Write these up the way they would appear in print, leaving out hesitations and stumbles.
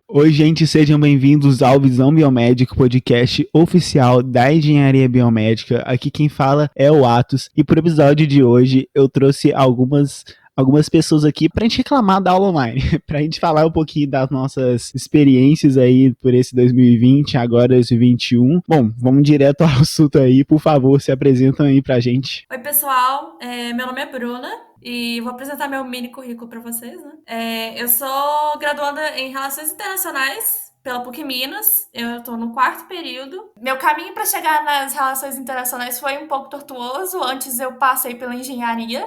Oi, gente, sejam bem-vindos ao Visão Biomédico, podcast oficial da Engenharia Biomédica. Aqui quem fala é o Atos e pro episódio de hoje eu trouxe algumas pessoas aqui pra gente reclamar da aula online, pra gente falar um pouquinho das nossas experiências aí por esse 2020, agora 2021. Bom, vamos direto ao assunto aí, por favor, se apresentam aí pra gente. Oi, pessoal. Meu nome é Bruna e vou apresentar meu mini currículo para vocês, né? Eu sou graduanda em Relações Internacionais pela PUC Minas. Eu estou no 4º período. Meu caminho para chegar nas relações internacionais foi um pouco tortuoso. Antes eu passei pela engenharia,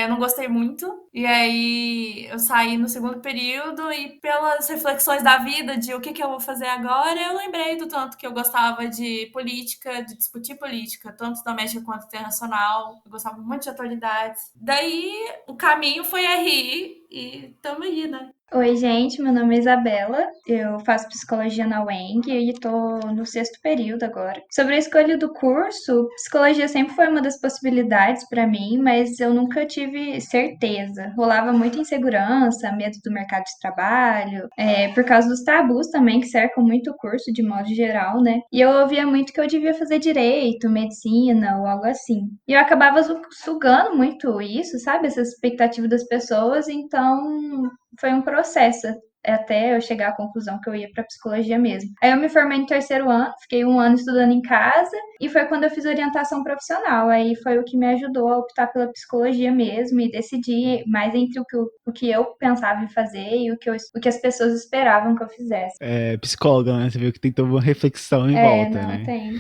não gostei muito. E aí eu saí no 2º período e pelas reflexões da vida de o que eu vou fazer agora, eu lembrei do tanto que eu gostava de política, de discutir política, tanto doméstica quanto internacional. Eu gostava muito de atualidades. Daí o caminho foi RI e tamo aí, né? Oi, gente, meu nome é Isabela, eu faço psicologia na UENG e estou no 6º período agora. Sobre a escolha do curso, psicologia sempre foi uma das possibilidades para mim, mas eu nunca tive certeza. Rolava muita insegurança, medo do mercado de trabalho, por causa dos tabus também que cercam muito o curso de modo geral, né? E eu ouvia muito que eu devia fazer direito, medicina ou algo assim. E eu acabava sugando muito isso, sabe? Essa expectativa das pessoas, então foi um processo até eu chegar à conclusão que eu ia para psicologia mesmo. Aí eu me formei no 3º ano, fiquei 1 ano estudando em casa e foi quando eu fiz orientação profissional. Aí foi o que me ajudou a optar pela psicologia mesmo e decidir mais entre o que eu pensava em fazer e o que as pessoas esperavam que eu fizesse. Psicóloga, né? Você viu que tem toda uma reflexão em volta, Não, né? tem.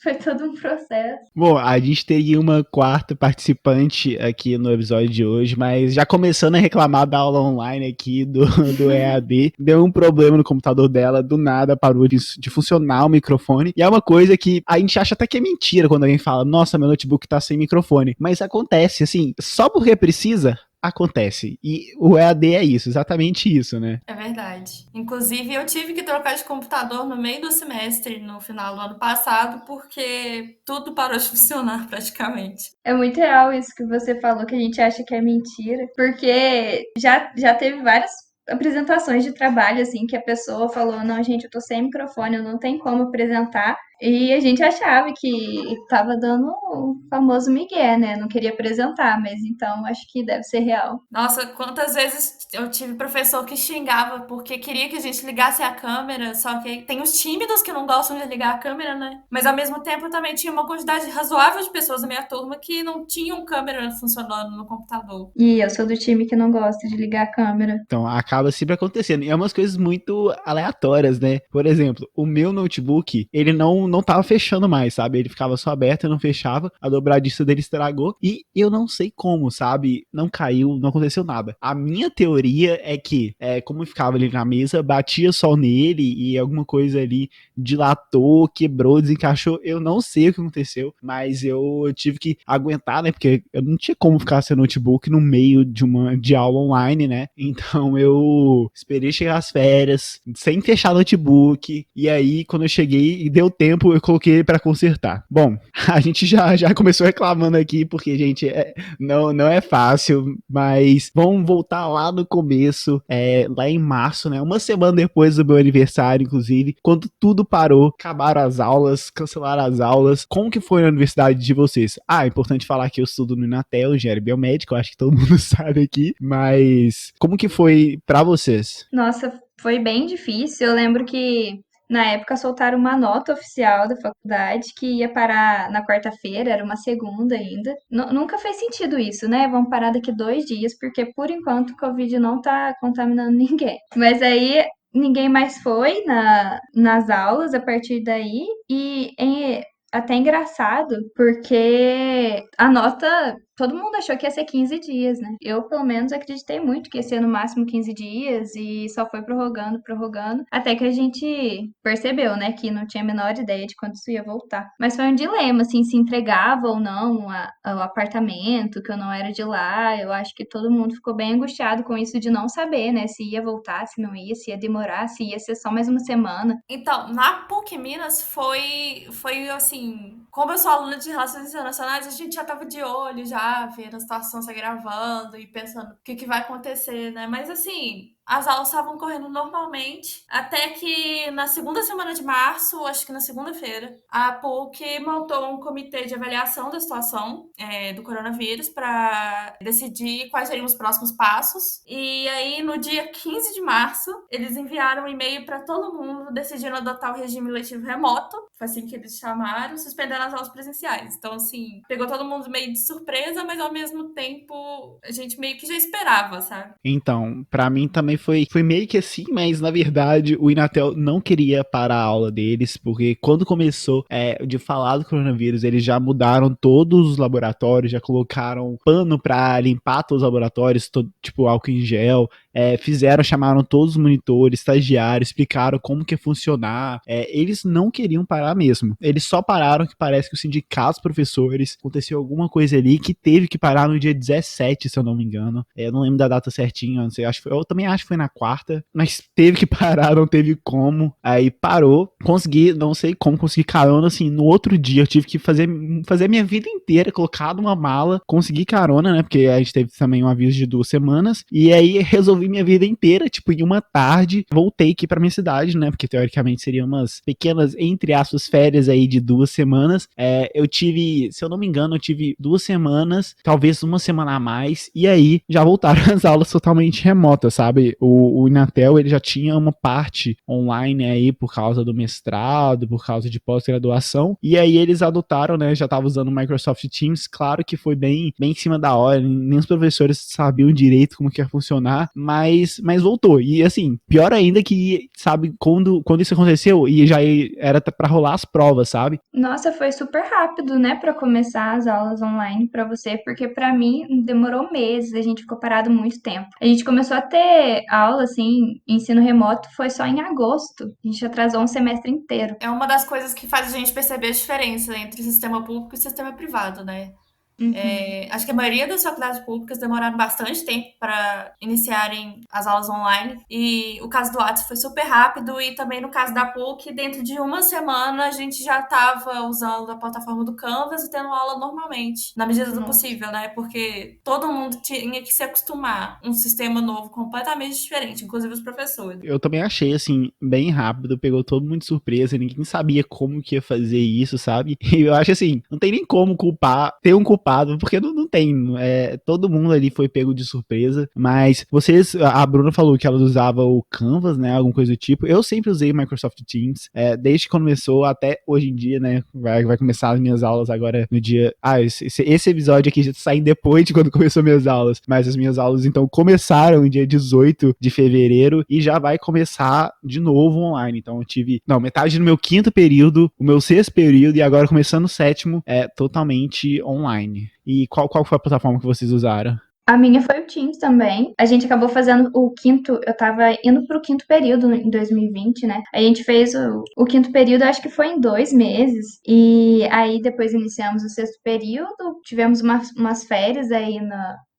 Foi todo um processo. Bom, a gente teria uma quarta participante aqui no episódio de hoje, mas já começando a reclamar da aula online aqui do EAD, deu um problema no computador dela, do nada parou de funcionar o microfone, e é uma coisa que a gente acha até que é mentira quando alguém fala, nossa, meu notebook tá sem microfone, mas acontece, assim, só porque precisa, acontece. E o EAD é isso, exatamente isso, né? É verdade. Inclusive, eu tive que trocar de computador no meio do semestre, no final do ano passado, porque tudo parou de funcionar praticamente. É muito real isso que você falou, que a gente acha que é mentira, porque já teve várias apresentações de trabalho, assim, que a pessoa falou, não, gente, eu tô sem microfone, eu não tenho como apresentar, e a gente achava que tava dando o famoso migué, né, não queria apresentar, mas então acho que deve ser real. Nossa, quantas vezes eu tive professor que xingava porque queria que a gente ligasse a câmera, só que tem os tímidos que não gostam de ligar a câmera, né? Mas ao mesmo tempo eu também tinha uma quantidade razoável de pessoas na minha turma que não tinham câmera funcionando no computador. E eu sou do time que não gosta de ligar a câmera. Então, acaba sempre acontecendo. E é umas coisas muito aleatórias, né? Por exemplo, o meu notebook, ele não tava fechando mais, sabe? Ele ficava só aberto e não fechava. A dobradiça dele estragou. E eu não sei como, sabe? Não caiu, não aconteceu nada. A minha teoria é que, como ficava ali na mesa, batia sol nele e alguma coisa ali dilatou, quebrou, desencaixou. Eu não sei o que aconteceu, mas eu tive que aguentar, né? Porque eu não tinha como ficar sem notebook no meio de aula online, né? Então eu esperei chegar as férias, sem fechar notebook, e aí quando eu cheguei e deu tempo, eu coloquei ele pra consertar. Bom, a gente já começou reclamando aqui, porque, gente, não é fácil, mas vamos voltar lá no começo, lá em março, né? Uma semana depois do meu aniversário, inclusive, quando tudo parou, acabaram as aulas, cancelaram as aulas. Como que foi na universidade de vocês? É importante falar que eu estudo no Inatel, engenharia biomédica, eu acho que todo mundo sabe aqui, mas como que foi pra vocês? Nossa, foi bem difícil. Eu lembro que na época soltaram uma nota oficial da faculdade que ia parar na quarta-feira, era uma segunda ainda. Nunca fez sentido isso, né? Vamos parar daqui 2 dias, porque por enquanto o Covid não tá contaminando ninguém. Mas aí ninguém mais foi nas aulas a partir daí, e até engraçado, porque a nota todo mundo achou que ia ser 15 dias, né? Eu, pelo menos, acreditei muito que ia ser no máximo 15 dias e só foi prorrogando, prorrogando, até que a gente percebeu, né, que não tinha a menor ideia de quando isso ia voltar. Mas foi um dilema, assim, se entregava ou não o apartamento, que eu não era de lá. Eu acho que todo mundo ficou bem angustiado com isso de não saber, né, se ia voltar, se não ia, se ia demorar, se ia ser só mais uma semana. Então, na PUC Minas foi assim, como eu sou aluna de Relações Internacionais, a gente já tava de olho, já vendo a situação se agravando e pensando o que que vai acontecer, né? Mas assim, as aulas estavam correndo normalmente, até que na segunda semana de março, acho que na segunda-feira, a PUC montou um comitê de avaliação da situação do coronavírus para decidir quais seriam os próximos passos. E aí, no dia 15 de março, eles enviaram um e-mail para todo mundo decidindo adotar o regime letivo remoto, foi assim que eles chamaram, suspendendo as aulas presenciais. Então, assim, pegou todo mundo meio de surpresa, mas ao mesmo tempo a gente meio que já esperava, sabe? Então, pra mim também foi meio que assim, mas na verdade o Inatel não queria parar a aula deles, porque quando começou de falar do coronavírus, eles já mudaram todos os laboratórios, já colocaram pano pra limpar todos os laboratórios, tipo álcool em gel, chamaram todos os monitores, estagiários, explicaram como que ia funcionar. Eles não queriam parar mesmo. Eles só pararam que parece que o sindicato dos professores aconteceu alguma coisa ali que teve que parar no dia 17, se eu não me engano. Eu não lembro da data certinha, não sei, eu também acho que foi na quarta, mas teve que parar, não teve como. Aí parou, consegui, não sei como, consegui carona, assim, no outro dia eu tive que fazer minha vida inteira, colocar numa mala, consegui carona, né, porque a gente teve também um aviso de 2 semanas, e aí resolvi minha vida inteira, tipo, em uma tarde, voltei aqui pra minha cidade, né, porque teoricamente seriam umas pequenas, entre aspas, férias aí de 2 semanas. Eu tive, se eu não me engano, eu tive 2 semanas, talvez uma semana a mais, e aí já voltaram as aulas totalmente remotas, sabe? O Inatel, ele já tinha uma parte online aí por causa do mestrado, por causa de pós-graduação, e aí eles adotaram, né, já tava usando o Microsoft Teams, claro que foi bem em cima da hora, nem os professores sabiam direito como que ia funcionar, mas voltou, e assim, pior ainda que, sabe, quando isso aconteceu, e já era pra rolar as provas, sabe? Nossa, foi super rápido, né, para começar as aulas online para você, porque para mim demorou meses, a gente ficou parado muito tempo. A gente começou a ter aula, assim, ensino remoto, foi só em agosto. A gente atrasou um semestre inteiro. É uma das coisas que faz a gente perceber a diferença entre sistema público e sistema privado, né? Acho que a maioria das faculdades públicas demoraram bastante tempo para iniciarem as aulas online. E o caso do Whats foi super rápido. E também no caso da PUC, dentro de uma semana a gente já estava usando a plataforma do Canvas e tendo aula normalmente, na medida do possível, né? Porque todo mundo tinha que se acostumar a um sistema novo completamente diferente, inclusive os professores. Eu também achei, assim, bem rápido, pegou todo mundo de surpresa, ninguém sabia como que ia fazer isso, sabe? E eu acho assim, não tem nem como ter um culpado, porque não tem, todo mundo ali foi pego de surpresa, mas a Bruna falou que ela usava o Canvas, né, alguma coisa do tipo, eu sempre usei Microsoft Teams, desde que começou até hoje em dia, né, vai começar as minhas aulas agora no dia, esse episódio aqui já tá saindo depois de quando começou minhas aulas, mas as minhas aulas então começaram no dia 18 de fevereiro e já vai começar de novo online. Então eu tive, metade do meu 5º período, o meu 6º período e agora começando o 7º totalmente online. E qual foi a plataforma que vocês usaram? A minha foi o Teams também. A gente acabou fazendo o quinto, eu tava indo pro quinto período em 2020, né? A gente fez o quinto período, acho que foi em 2 meses. E aí depois iniciamos o 6º período, tivemos umas férias aí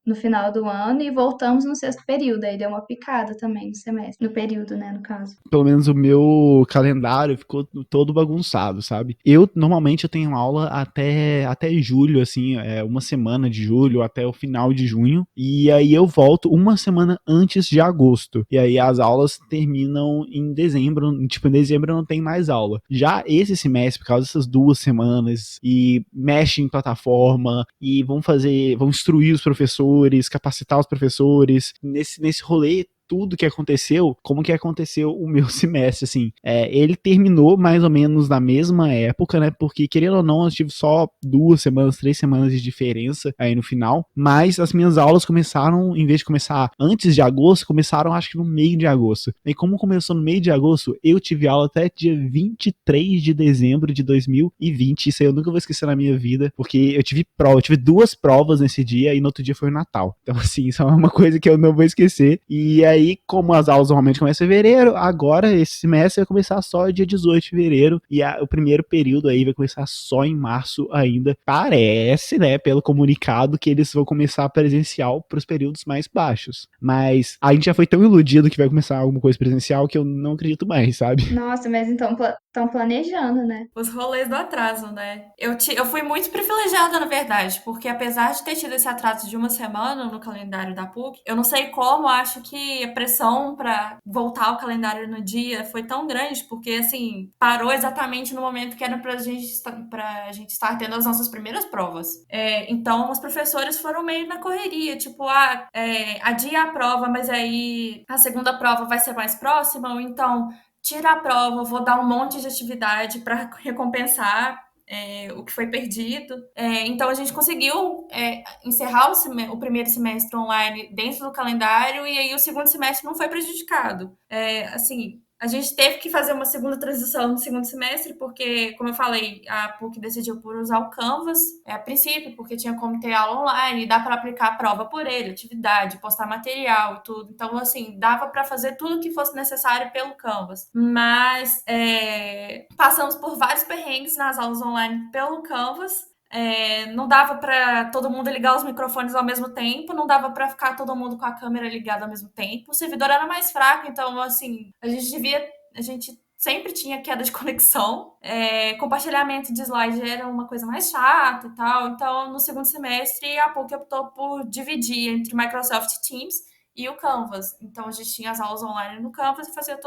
no final do ano e voltamos no 6º período. Aí deu uma picada também no semestre, no período, né, no caso. Pelo menos o meu calendário ficou todo bagunçado, sabe? Normalmente eu tenho aula até julho, assim, uma semana de julho até o final de junho, e aí eu volto uma semana antes de agosto, e aí as aulas terminam em dezembro, tipo, em dezembro não tem mais aula. Já esse semestre, por causa dessas 2 semanas, e mexe em plataforma, e vão instruir os professores, capacitar os professores, nesse rolê tudo que aconteceu, como que aconteceu o meu semestre, assim. Ele terminou mais ou menos na mesma época, né? Porque, querendo ou não, eu tive só 2 semanas, 3 semanas de diferença aí no final. Mas as minhas aulas começaram, em vez de começar antes de agosto, começaram acho que no meio de agosto. E como começou no meio de agosto, eu tive aula até dia 23 de dezembro de 2020. Isso aí eu nunca vou esquecer na minha vida, porque eu tive 2 provas nesse dia e no outro dia foi o Natal. Então, assim, isso é uma coisa que eu não vou esquecer. E aí, como as aulas normalmente começam em fevereiro, agora esse semestre vai começar só dia 18 de fevereiro e o primeiro período aí vai começar só em março ainda. Parece, né, pelo comunicado, que eles vão começar presencial para os períodos mais baixos. Mas a gente já foi tão iludido que vai começar alguma coisa presencial que eu não acredito mais, sabe? Nossa, mas então estão planejando, né? Os rolês do atraso, né? Eu fui muito privilegiada, na verdade, porque apesar de ter tido esse atraso de uma semana no calendário da PUC, eu não sei como, acho que a pressão pra voltar ao calendário no dia foi tão grande, porque, assim, parou exatamente no momento que era pra gente estar tendo as nossas primeiras provas. Então, os professores foram meio na correria, tipo, adia a prova, mas aí a segunda prova vai ser mais próxima, ou então tira a prova, vou dar um monte de atividade para recompensar o que foi perdido. Então, a gente conseguiu encerrar o primeiro semestre online dentro do calendário e aí o segundo semestre não foi prejudicado. Assim, a gente teve que fazer uma segunda transição no segundo semestre, porque, como eu falei, a PUC decidiu por usar o Canvas, a princípio, porque tinha como ter aula online, dá para aplicar a prova por ele, atividade, postar material e tudo. Então, assim, dava para fazer tudo o que fosse necessário pelo Canvas. Mas passamos por vários perrengues nas aulas online pelo Canvas. Não dava para todo mundo ligar os microfones ao mesmo tempo, não dava para ficar todo mundo com a câmera ligada ao mesmo tempo. O servidor era mais fraco, então, assim, a gente sempre tinha queda de conexão. Compartilhamento de slide era uma coisa mais chata e tal. Então, no segundo semestre, a PUC optou por dividir entre Microsoft Teams e o Canvas. Então, a gente tinha as aulas online no Canvas e fazia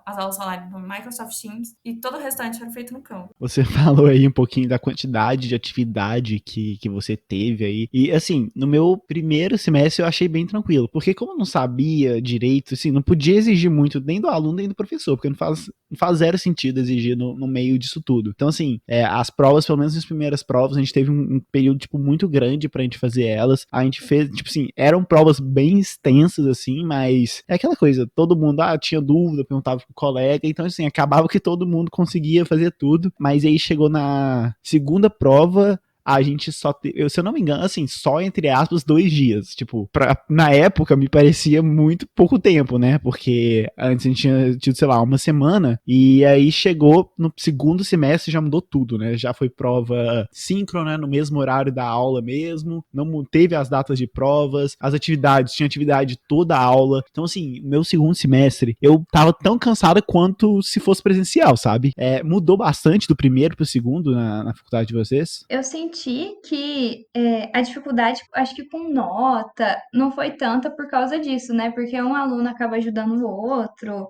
as aulas online no Microsoft Teams e todo o restante era feito no Canvas. Você falou aí um pouquinho da quantidade de atividade que você teve aí. E, assim, no meu primeiro semestre eu achei bem tranquilo. Porque como eu não sabia direito, assim, não podia exigir muito nem do aluno nem do professor. Porque não faz zero sentido exigir no meio disso tudo. Então, assim, as provas, pelo menos as primeiras provas, a gente teve um período, tipo, muito grande pra gente fazer elas. A gente fez, tipo assim, eram provas bem extensas, assim, mas é aquela coisa, todo mundo, tinha dúvida, perguntava pro colega, então assim, acabava que todo mundo conseguia fazer tudo, mas aí chegou na segunda prova, a gente só teve, se eu não me engano, assim, só entre aspas 2 dias, tipo, na época me parecia muito pouco tempo, né, porque antes a gente tinha tido, sei lá, uma semana, e aí chegou no segundo semestre já mudou tudo, né, já foi prova síncrona, no mesmo horário da aula mesmo, não teve as datas de provas, as atividades, tinha atividade toda a aula, então assim, meu segundo semestre, eu tava tão cansado quanto se fosse presencial, sabe, mudou bastante do primeiro pro segundo na faculdade de vocês? Eu senti que a dificuldade, acho que com nota, não foi tanta por causa disso, né? Porque um aluno acaba ajudando o outro.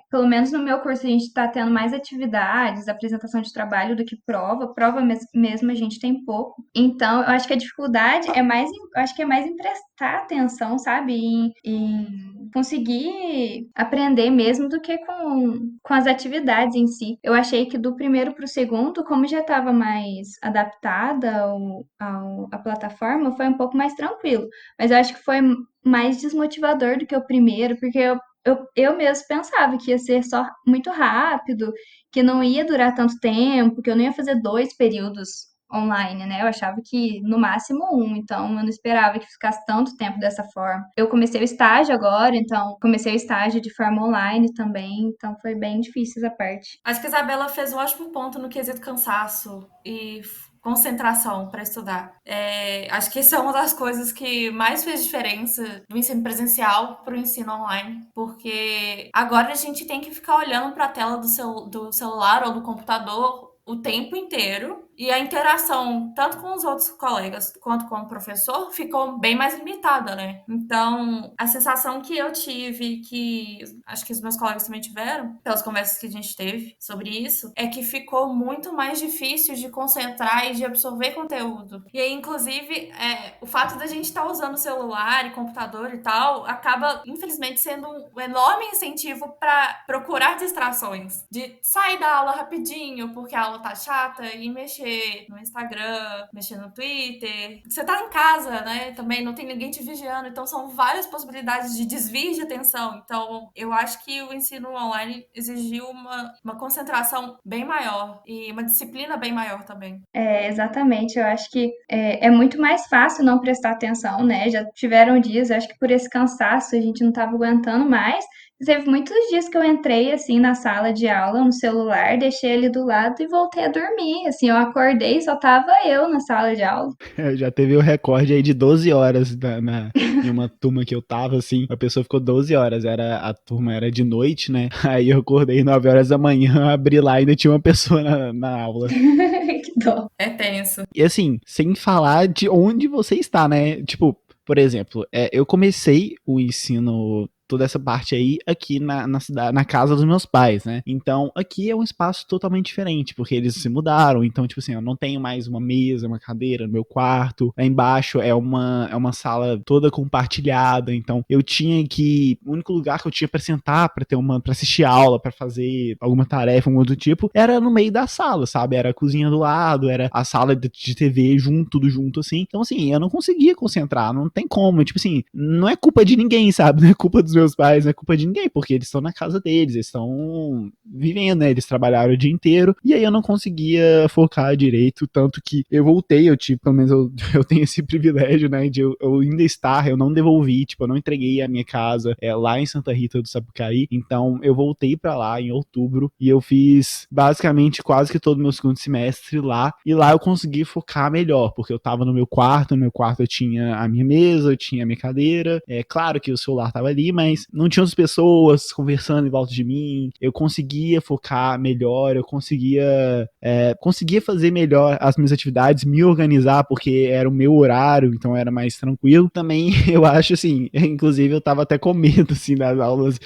Pelo menos no meu curso a gente está tendo mais atividades, apresentação de trabalho do que prova. Prova mesmo a gente tem pouco. Então, eu acho que a dificuldade eu acho que é mais em prestar atenção, sabe? Em conseguir aprender mesmo do que com as atividades em si. Eu achei que do primeiro para o segundo, como já estava mais adaptada à plataforma, foi um pouco mais tranquilo. Mas eu acho que foi mais desmotivador do que o primeiro, porque eu mesmo pensava que ia ser só muito rápido, que não ia durar tanto tempo, que eu não ia fazer 2 períodos online, né? Eu achava que no máximo um, então eu não esperava que ficasse tanto tempo dessa forma. Eu comecei o estágio agora, então comecei o estágio de forma online também, então foi bem difícil essa parte. Acho que a Isabela fez um ótimo ponto no quesito cansaço e concentração para estudar. Acho que essa é uma das coisas que mais fez diferença do ensino presencial para o ensino online, porque agora a gente tem que ficar olhando para a tela do celular ou do computador o tempo inteiro. e a interação, tanto com os outros colegas quanto com o professor, ficou bem mais limitada, né? Então, a sensação que eu tive, que acho que os meus colegas também tiveram, pelas conversas que a gente teve sobre isso, é que ficou muito mais difícil de concentrar e de absorver conteúdo. E aí, inclusive, o fato da gente estar usando celular e computador e tal, acaba, infelizmente, sendo um enorme incentivo para procurar distrações. De sair da aula rapidinho, porque a aula tá chata, e mexer no Instagram, mexer no Twitter. Você tá em casa, né? Também não tem ninguém te vigiando, então são várias possibilidades de desvio de atenção. Então, eu acho que o ensino online exigiu uma concentração bem maior e uma disciplina bem maior também. Exatamente, eu acho que é muito mais fácil não prestar atenção, né? Já tiveram dias, eu acho que por esse cansaço a gente não estava aguentando mais. Teve muitos dias que eu entrei assim na sala de aula no celular, deixei ele do lado e voltei a dormir. Assim, eu acordei e só tava eu na sala de aula. Já teve o recorde aí de 12 horas em uma turma que eu tava, assim, a pessoa ficou 12 horas, a turma era de noite, né? Aí eu acordei 9 horas da manhã, abri lá e ainda tinha uma pessoa na aula. Que dó. É tenso. E assim, sem falar de onde você está, né? Tipo, por exemplo, eu comecei o ensino, toda essa parte aí, aqui na cidade, na casa dos meus pais, né? Então, aqui é um espaço totalmente diferente, porque eles se mudaram. Então, tipo assim, eu não tenho mais uma mesa, uma cadeira no meu quarto. Lá embaixo é uma sala toda compartilhada. Então, eu tinha que. O único lugar que eu tinha pra sentar, pra assistir aula, pra fazer alguma tarefa, algum outro tipo, era no meio da sala, sabe? Era a cozinha do lado, era a sala de TV junto, tudo junto, assim. Então, assim, eu não conseguia concentrar, não tem como. Tipo assim, não é culpa de ninguém, sabe? Não é culpa dos meus pais, não é culpa de ninguém, porque eles estão na casa deles, eles estão vivendo, né? Eles trabalharam o dia inteiro, e aí eu não conseguia focar direito, tanto que eu voltei, pelo menos eu tenho esse privilégio, né, de eu ainda estar, eu não devolvi, tipo, eu não entreguei a minha casa lá em Santa Rita do Sapucaí, então eu voltei pra lá em outubro, e eu fiz basicamente quase que todo o meu segundo semestre lá, e lá eu consegui focar melhor, porque eu tava no meu quarto eu tinha a minha mesa, eu tinha a minha cadeira, claro que o celular tava ali, mas não tinha outras pessoas conversando em volta de mim, eu conseguia focar melhor, eu conseguia fazer melhor as minhas atividades, me organizar, porque era o meu horário, então era mais tranquilo. Também, eu acho assim, inclusive eu tava até com medo, assim, das aulas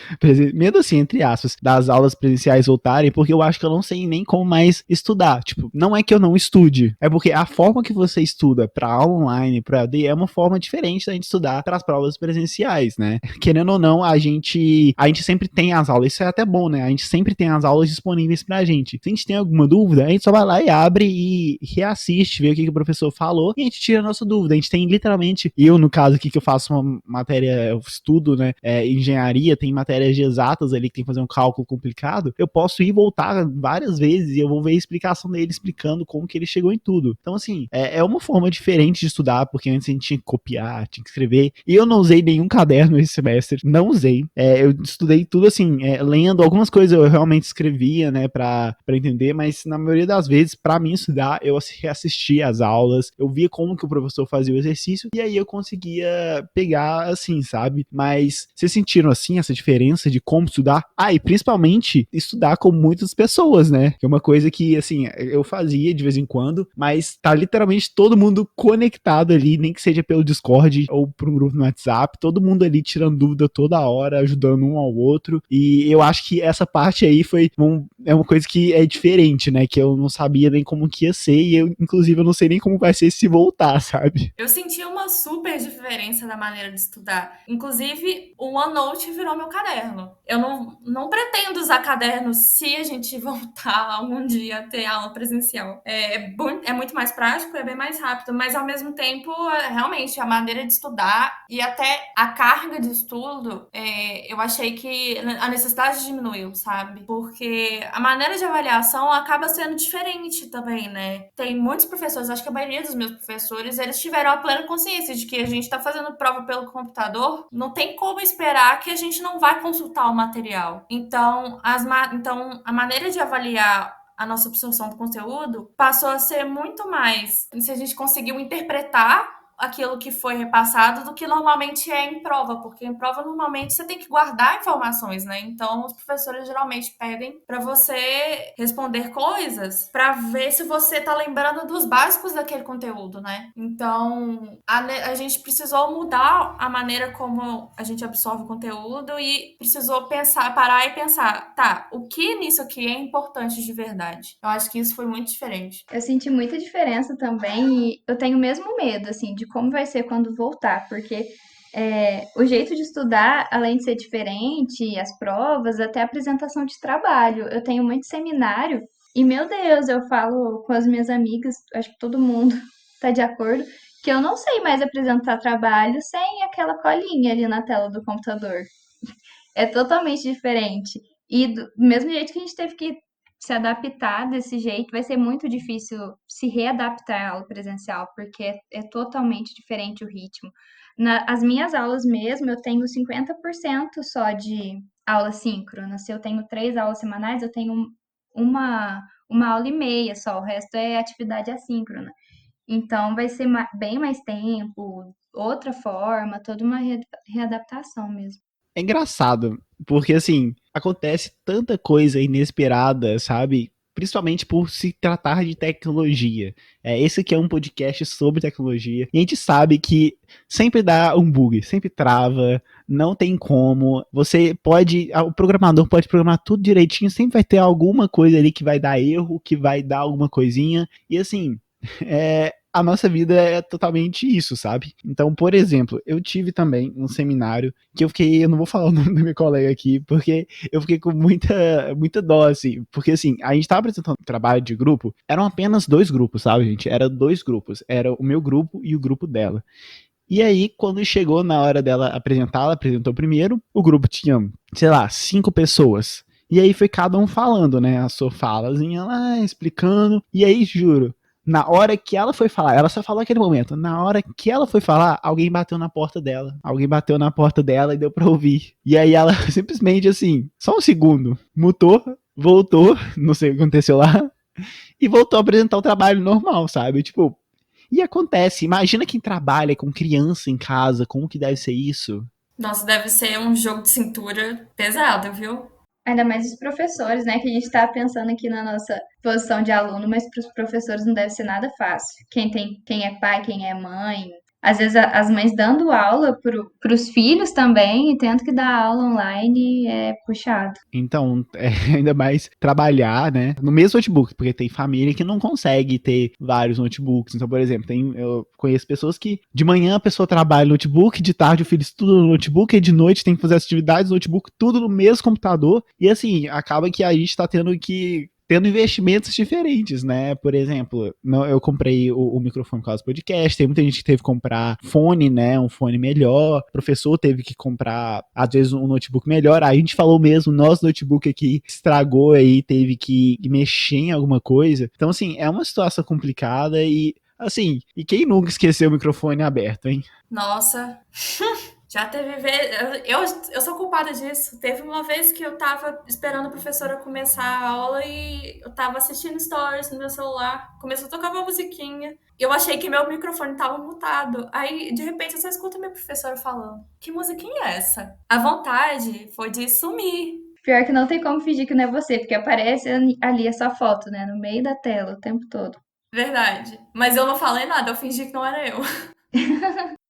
medo assim, entre aspas, das aulas presenciais voltarem, porque eu acho que eu não sei nem como mais estudar. Tipo, não é que eu não estude, é porque a forma que você estuda pra aula online, pra AD, é uma forma diferente da gente estudar para as provas presenciais, né? Querendo ou não, a gente sempre tem as aulas, isso é até bom, né? A gente sempre tem as aulas disponíveis pra gente. Se a gente tem alguma dúvida, a gente só vai lá e abre e reassiste, vê o que o professor falou e a gente tira a nossa dúvida. A gente tem literalmente, eu no caso aqui que eu faço uma matéria, eu estudo, né, engenharia, tem matérias de exatas ali que tem que fazer um cálculo complicado, eu posso ir e voltar várias vezes e eu vou ver a explicação dele explicando como que ele chegou em tudo. Então assim, é uma forma diferente de estudar, porque antes a gente tinha que copiar, tinha que escrever, e eu não usei nenhum caderno esse semestre, não usei. Eu estudei tudo assim, lendo, algumas coisas eu realmente escrevia, né, pra entender, mas na maioria das vezes, pra mim estudar, eu reassistia as aulas, eu via como que o professor fazia o exercício, e aí eu conseguia pegar assim, sabe? Mas vocês sentiram assim, essa diferença de como estudar? E principalmente estudar com muitas pessoas, né? Que é uma coisa que, assim, eu fazia de vez em quando, mas tá literalmente todo mundo conectado ali, nem que seja pelo Discord ou por um grupo no WhatsApp, todo mundo ali tirando dúvida toda hora, ajudando um ao outro, e eu acho que essa parte aí é uma coisa que é diferente, né, que eu não sabia nem como que ia ser, e inclusive, eu não sei nem como vai ser se voltar, sabe? Eu senti uma super diferença na maneira de estudar. Inclusive, o OneNote virou meu caderno. Eu não pretendo usar caderno se a gente voltar algum dia a ter aula presencial. É muito mais prático, é bem mais rápido, mas ao mesmo tempo, realmente, a maneira de estudar e até a carga de estudo, eu achei que a necessidade diminuiu, sabe? Porque a maneira de avaliação acaba sendo diferente também, né? Tem muitos professores, acho que a maioria dos meus professores, eles tiveram a plena consciência de que a gente está fazendo prova pelo computador, não tem como esperar que a gente não vai consultar o material. Então, a maneira de avaliar a nossa absorção do conteúdo passou a ser muito mais se a gente conseguiu interpretar aquilo que foi repassado do que normalmente é em prova, porque em prova normalmente você tem que guardar informações, né? Então os professores geralmente pedem para você responder coisas para ver se você tá lembrando dos básicos daquele conteúdo, né? Então a gente precisou mudar a maneira como a gente absorve o conteúdo e precisou parar e pensar, tá, o que nisso aqui é importante de verdade? Eu acho que isso foi muito diferente. Eu senti muita diferença também e eu tenho mesmo medo, assim, de como vai ser quando voltar, porque o jeito de estudar, além de ser diferente, as provas, até a apresentação de trabalho. Eu tenho muito seminário e, meu Deus, eu falo com as minhas amigas, acho que todo mundo tá de acordo, que eu não sei mais apresentar trabalho sem aquela colinha ali na tela do computador. É totalmente diferente. E do mesmo jeito que a gente teve que se adaptar desse jeito, vai ser muito difícil se readaptar à aula presencial, porque é totalmente diferente o ritmo. As minhas aulas mesmo, eu tenho 50% só de aula síncrona. Se eu tenho 3 aulas semanais, eu tenho uma aula e meia só, o resto é atividade assíncrona. Então, vai ser bem mais tempo, outra forma, toda uma readaptação mesmo. É engraçado, porque assim, acontece tanta coisa inesperada, sabe? Principalmente por se tratar de tecnologia. Esse aqui é um podcast sobre tecnologia. E a gente sabe que sempre dá um bug, sempre trava, não tem como. O programador pode programar tudo direitinho, sempre vai ter alguma coisa ali que vai dar erro, que vai dar alguma coisinha. E assim, a nossa vida é totalmente isso, sabe? Então, por exemplo, eu tive também um seminário que eu não vou falar o nome do meu colega aqui, porque eu fiquei com muita dó, assim, porque assim, a gente tava apresentando um trabalho de grupo, eram apenas 2 grupos, sabe, gente? Era 2 grupos, era o meu grupo e o grupo dela. E aí, quando chegou na hora dela apresentar, ela apresentou primeiro, o grupo tinha, sei lá, 5 pessoas. E aí foi cada um falando, né? A sua falazinha lá, explicando. E aí, juro, na hora que ela foi falar, ela só falou aquele momento. Na hora que ela foi falar, alguém bateu na porta dela. Alguém bateu na porta dela e deu pra ouvir. E aí ela simplesmente assim, só um segundo, mutou, voltou, não sei o que aconteceu lá, e voltou a apresentar o trabalho normal, sabe? Tipo, e acontece, imagina quem trabalha com criança em casa, como que deve ser isso? Nossa, deve ser um jogo de cintura pesado, viu? Ainda mais os professores, né? Que a gente está pensando aqui na nossa posição de aluno, mas para os professores não deve ser nada fácil. Quem é pai, quem é mãe. Às vezes as mães dando aula para os filhos também e tendo que dar aula online é puxado. Então, ainda mais trabalhar, né, no mesmo notebook, porque tem família que não consegue ter vários notebooks. Então, por exemplo, eu conheço pessoas que de manhã a pessoa trabalha no notebook, de tarde o filho estuda no notebook, e de noite tem que fazer as atividades no notebook, tudo no mesmo computador. E assim, acaba que a gente tá tendo investimentos diferentes, né? Por exemplo, eu comprei o microfone por causa do podcast, tem muita gente que teve que comprar fone, né? Um fone melhor, o professor teve que comprar, às vezes, um notebook melhor. Aí a gente falou mesmo, nosso notebook aqui estragou aí, teve que mexer em alguma coisa. Então, assim, é uma situação complicada e, assim, e quem nunca esqueceu o microfone aberto, hein? Nossa, já teve vez. Eu sou culpada disso. Teve uma vez que eu tava esperando a professora começar a aula e eu tava assistindo stories no meu celular. Começou a tocar uma musiquinha. Eu achei que meu microfone tava mutado. Aí, de repente, eu só escuto minha professora falando: Que musiquinha é essa? A vontade foi de sumir. Pior que não tem como fingir que não é você, porque aparece ali a sua foto, né? No meio da tela o tempo todo. Verdade. Mas eu não falei nada, eu fingi que não era eu.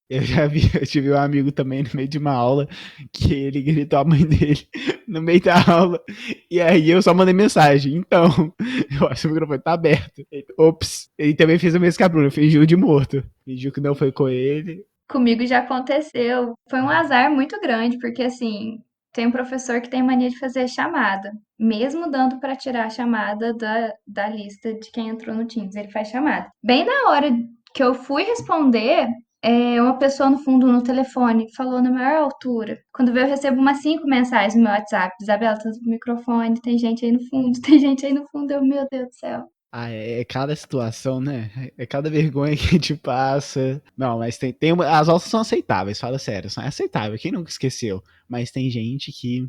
Eu tive um amigo também no meio de uma aula que ele gritou a mãe dele no meio da aula. E aí eu só mandei mensagem. Então, eu acho que o microfone tá aberto. Ops. Ele também fez o mesmo que a Bruna, fingiu de morto. Fingiu que não foi com ele. Comigo já aconteceu. Foi um azar muito grande, porque assim, tem um professor que tem mania de fazer chamada. Mesmo dando para tirar a chamada da lista de quem entrou no Teams, ele faz chamada. Bem na hora que eu fui responder, uma pessoa no fundo no telefone falou na maior altura. Quando veio, eu recebo umas 5 mensagens no meu WhatsApp. Isabela, tá no microfone, tem gente aí no fundo, tem gente aí no fundo. Eu, meu Deus do céu. Ah, é cada situação, né? É cada vergonha que a gente passa. Não, mas as aulas são aceitáveis, fala sério, são aceitáveis. Quem nunca esqueceu? Mas tem gente que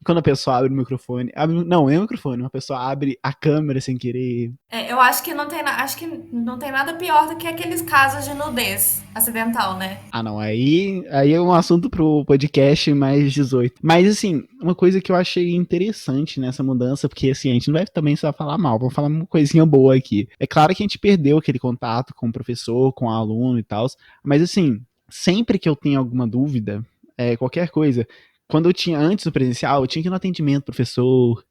quando a pessoa abre o microfone. Não é o microfone, uma pessoa abre a câmera sem querer. Eu acho que acho que não tem nada pior do que aqueles casos de nudez acidental, né? Ah, não, aí é um assunto pro podcast mais 18. Mas, assim, uma coisa que eu achei interessante nessa mudança, porque, assim, a gente não vai também só falar mal, vamos falar uma coisinha boa aqui. É claro que a gente perdeu aquele contato com o professor, com o aluno e tal, mas, assim, sempre que eu tenho alguma dúvida, qualquer coisa, quando eu tinha antes do presencial, eu tinha que ir no atendimento, professor.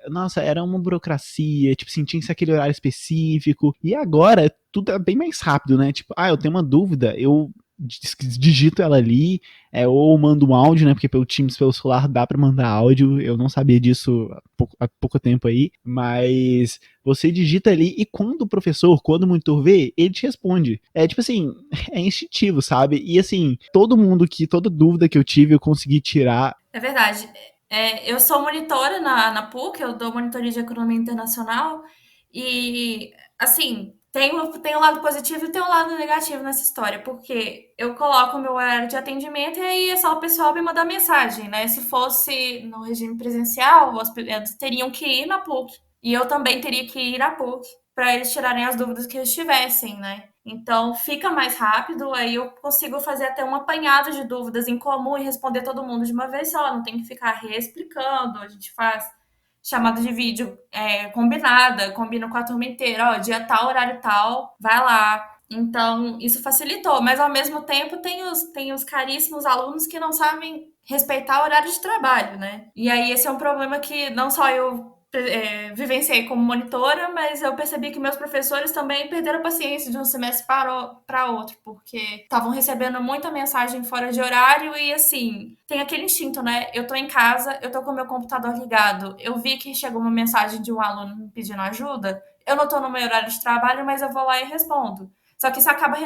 Nossa, era uma burocracia, tipo assim, tinha que ser aquele horário específico. E agora tudo é bem mais rápido, né? Tipo, eu tenho uma dúvida, eu digito ela ali, ou mando um áudio, né? Porque pelo Teams, pelo celular, dá pra mandar áudio. Eu não sabia disso há pouco tempo aí, mas você digita ali e quando o professor, quando o monitor vê, ele te responde. É tipo assim, é instintivo, sabe? E assim, toda dúvida que eu tive, eu consegui tirar. É verdade. Eu sou monitora na PUC, eu dou monitoria de economia internacional, e, assim, tem um lado positivo e tem um lado negativo nessa história, porque eu coloco o meu horário de atendimento e aí é só o pessoal me mandar mensagem, né? Se fosse no regime presencial, os estudantes teriam que ir na PUC, e eu também teria que ir à PUC para eles tirarem as dúvidas que eles tivessem, né? Então fica mais rápido, aí eu consigo fazer até um apanhado de dúvidas em comum e responder todo mundo de uma vez só, não tem que ficar reexplicando. A gente faz chamada de vídeo combina com a turma inteira, ó, dia tal, horário tal, vai lá. Então, isso facilitou, mas ao mesmo tempo tem os caríssimos alunos que não sabem respeitar o horário de trabalho, né? E aí esse é um problema que não só eu vivenciei como monitora, mas eu percebi que meus professores também perderam a paciência de um semestre para outro, porque estavam recebendo muita mensagem fora de horário e, assim, tem aquele instinto, né? Eu tô em casa, eu tô com o meu computador ligado, eu vi que chegou uma mensagem de um aluno me pedindo ajuda, eu não tô no meu horário de trabalho, mas eu vou lá e respondo. Só que isso acaba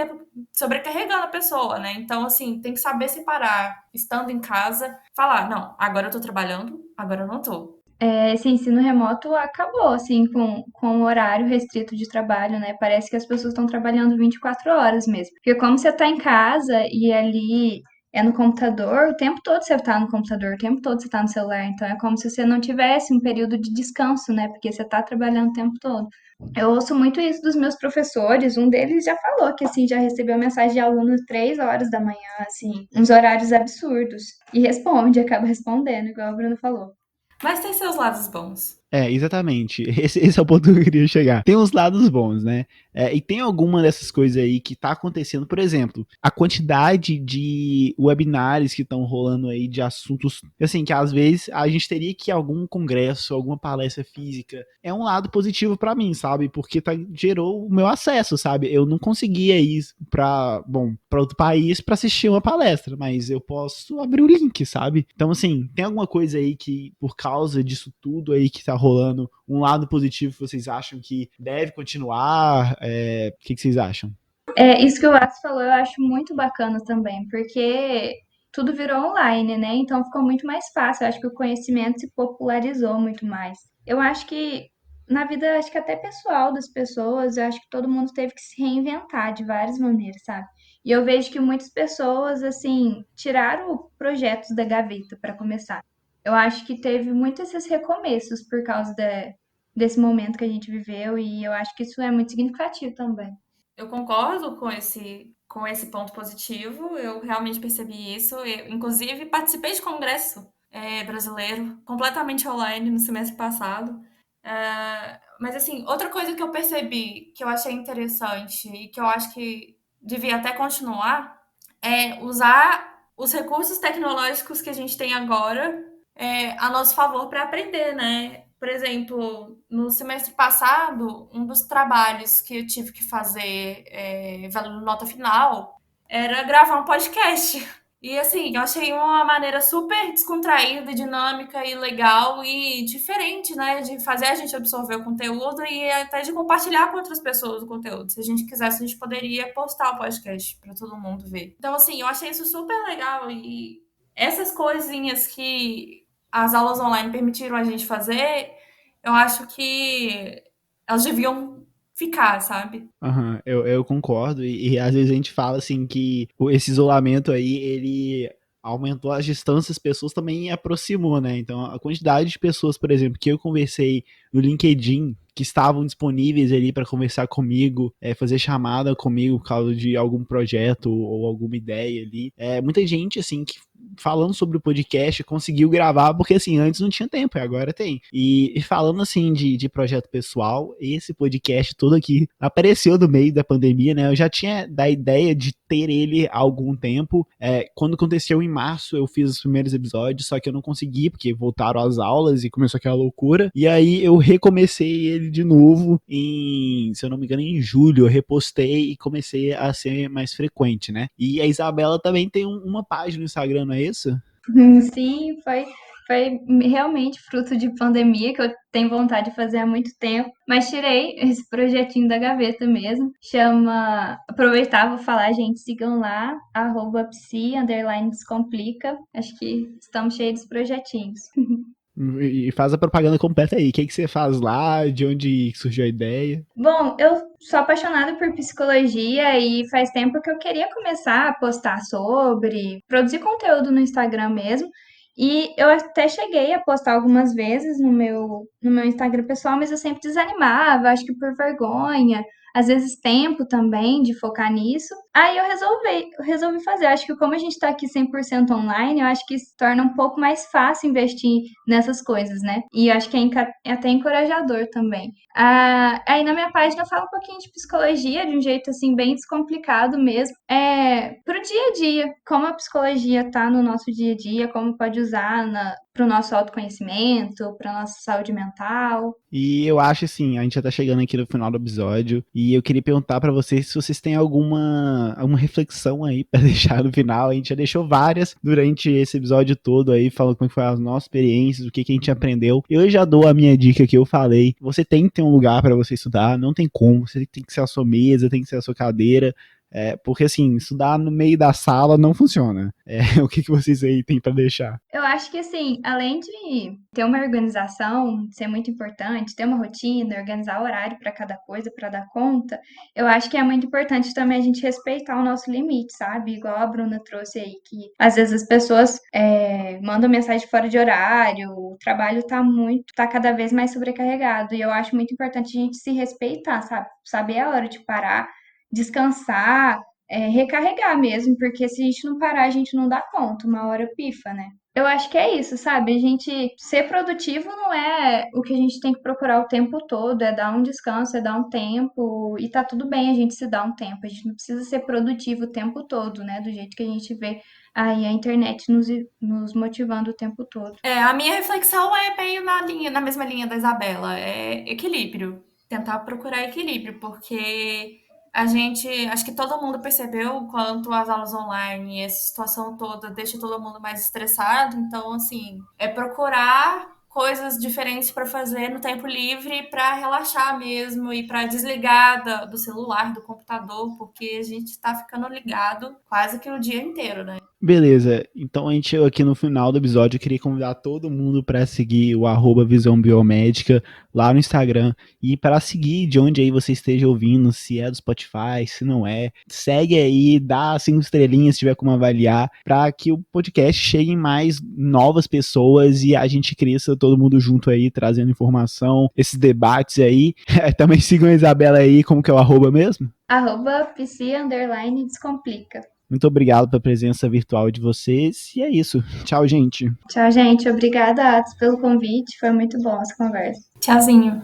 sobrecarregando a pessoa, né? Então, assim, tem que saber separar, estando em casa, falar, não, agora eu tô trabalhando, agora eu não tô. Esse ensino remoto acabou, assim, com o horário restrito de trabalho, né? Parece que as pessoas estão trabalhando 24 horas mesmo. Porque como você está em casa e ali é no computador, o tempo todo você está no computador, o tempo todo você está no celular. Então é como se você não tivesse um período de descanso, né? Porque você está trabalhando o tempo todo. Eu ouço muito isso dos meus professores. Um deles já falou que, assim, já recebeu mensagem de aluno 3 horas da manhã, assim, uns horários absurdos. E responde, acaba respondendo, igual o Bruno falou. Mas tem seus lados bons. Exatamente. Esse é o ponto que eu queria chegar. Tem uns lados bons, né? E tem alguma dessas coisas aí que tá acontecendo. Por exemplo, a quantidade de webinars que estão rolando aí de assuntos, assim, que às vezes a gente teria que ir a algum congresso, alguma palestra física. É um lado positivo pra mim, sabe? Porque gerou o meu acesso, sabe? Eu não conseguia ir pra outro país pra assistir uma palestra, mas eu posso abrir o link, sabe? Então, assim, tem alguma coisa aí que, por causa disso tudo aí que tá rolando, um lado positivo que vocês acham que deve continuar? O que vocês acham? Isso que o Atos falou, eu acho muito bacana também, porque tudo virou online, né? Então ficou muito mais fácil. Eu acho que o conhecimento se popularizou muito mais. Eu acho que na vida, acho que até pessoal das pessoas, eu acho que todo mundo teve que se reinventar de várias maneiras, sabe? E eu vejo que muitas pessoas, assim, tiraram projetos da gaveta para começar. Eu acho que teve muitos esses recomeços por causa desse momento que a gente viveu, e eu acho que isso é muito significativo também. Eu concordo com esse ponto positivo, eu realmente percebi isso. Eu, inclusive, participei de congresso brasileiro, completamente online no semestre passado. Mas, assim, outra coisa que eu percebi, que eu achei interessante e que eu acho que devia até continuar, é usar os recursos tecnológicos que a gente tem agora a nosso favor para aprender, né? Por exemplo, no semestre passado, um dos trabalhos que eu tive que fazer, valendo nota final, era gravar um podcast. E assim, eu achei uma maneira super descontraída, dinâmica e legal e diferente, né? De fazer a gente absorver o conteúdo e até de compartilhar com outras pessoas o conteúdo. Se a gente quisesse, a gente poderia postar o podcast para todo mundo ver. Então, assim, eu achei isso super legal e essas coisinhas que as aulas online permitiram a gente fazer, eu acho que elas deviam ficar, sabe? Uhum, eu concordo, e às vezes a gente fala assim que esse isolamento aí, ele aumentou as distâncias, as pessoas também aproximou, né? Então, a quantidade de pessoas, por exemplo, que eu conversei no LinkedIn, que estavam disponíveis ali para conversar comigo, fazer chamada comigo por causa de algum projeto ou alguma ideia ali. Muita gente, assim, que falando sobre o podcast, conseguiu gravar, porque assim, antes não tinha tempo, e agora tem. E falando assim de projeto pessoal, esse podcast todo aqui apareceu no meio da pandemia, né? Eu já tinha da ideia de ter ele há algum tempo. Quando aconteceu em março, eu fiz os primeiros episódios, só que eu não consegui, porque voltaram as aulas e começou aquela loucura. E aí eu recomecei ele de novo se eu não me engano, em julho. Eu repostei e comecei a ser mais frequente, né? E a Isabela também tem uma página no Instagram, não é isso? Sim, foi realmente fruto de pandemia, que eu tenho vontade de fazer há muito tempo, mas tirei esse projetinho da gaveta mesmo. Chama. Aproveitar, vou falar, gente, sigam lá, @psi_descomplica. Acho que estamos cheios de projetinhos. E faz a propaganda completa aí. O que você faz lá? De onde surgiu a ideia? Bom, eu sou apaixonada por psicologia e faz tempo que eu queria começar a postar sobre, produzir conteúdo no Instagram mesmo. E eu até cheguei a postar algumas vezes no meu Instagram pessoal, mas eu sempre desanimava, acho que por vergonha, às vezes tempo também de focar nisso. Aí eu resolvi fazer. Acho que como a gente está aqui 100% online, eu acho que se torna um pouco mais fácil investir nessas coisas, né? E eu acho que é até encorajador também. Aí na minha página eu falo um pouquinho de psicologia, de um jeito assim bem descomplicado mesmo. Pro dia a dia, como a psicologia tá no nosso dia a dia, como pode usar para o nosso autoconhecimento, para nossa saúde mental. E eu acho assim, a gente já tá chegando aqui no final do episódio, e eu queria perguntar pra vocês se vocês têm alguma reflexão aí pra deixar no final. A gente já deixou várias durante esse episódio todo aí, falando como foi as nossas experiências, o que a gente aprendeu. Eu já dou a minha dica que eu falei. Você tem que ter um lugar pra você estudar, não tem como, você tem que ser a sua mesa, tem que ser a sua cadeira. Porque assim, estudar no meio da sala não funciona. O que vocês aí têm pra deixar? Eu acho que, assim, além de ter uma organização, ser muito importante, ter uma rotina, organizar horário para cada coisa, para dar conta, eu acho que é muito importante também a gente respeitar o nosso limite, sabe? Igual a Bruna trouxe aí, que às vezes as pessoas mandam mensagem fora de horário, o trabalho tá cada vez mais sobrecarregado, e eu acho muito importante a gente se respeitar, sabe? Saber a hora de parar, descansar, recarregar mesmo, porque se a gente não parar, a gente não dá conta, uma hora pifa, né? Eu acho que é isso, sabe? A gente ser produtivo não é o que a gente tem que procurar o tempo todo, é dar um descanso, é dar um tempo, e tá tudo bem a gente se dar um tempo, a gente não precisa ser produtivo o tempo todo, né? Do jeito que a gente vê aí a internet nos motivando o tempo todo. A minha reflexão é meio na mesma linha da Isabela, é equilíbrio, tentar procurar equilíbrio, porque acho que todo mundo percebeu o quanto as aulas online, essa situação toda deixa todo mundo mais estressado, então assim, é procurar coisas diferentes para fazer no tempo livre para relaxar mesmo e para desligar do celular, do computador, porque a gente está ficando ligado quase que o dia inteiro, né? Beleza, então a gente chegou aqui no final do episódio. Eu queria convidar todo mundo para seguir o @Visão Biomédica lá no Instagram e para seguir de onde aí você esteja ouvindo, se é do Spotify, se não é. Segue aí, dá 5 estrelinhas se tiver como avaliar, para que o podcast chegue em mais novas pessoas e a gente cresça todo mundo junto aí, trazendo informação, esses debates aí. Também sigam a Isabela aí, como que é o @ mesmo? @psi_descomplica. Muito obrigado pela presença virtual de vocês. E é isso. Tchau, gente. Tchau, gente. Obrigada, Atos, pelo convite. Foi muito bom essa conversa. Tchauzinho.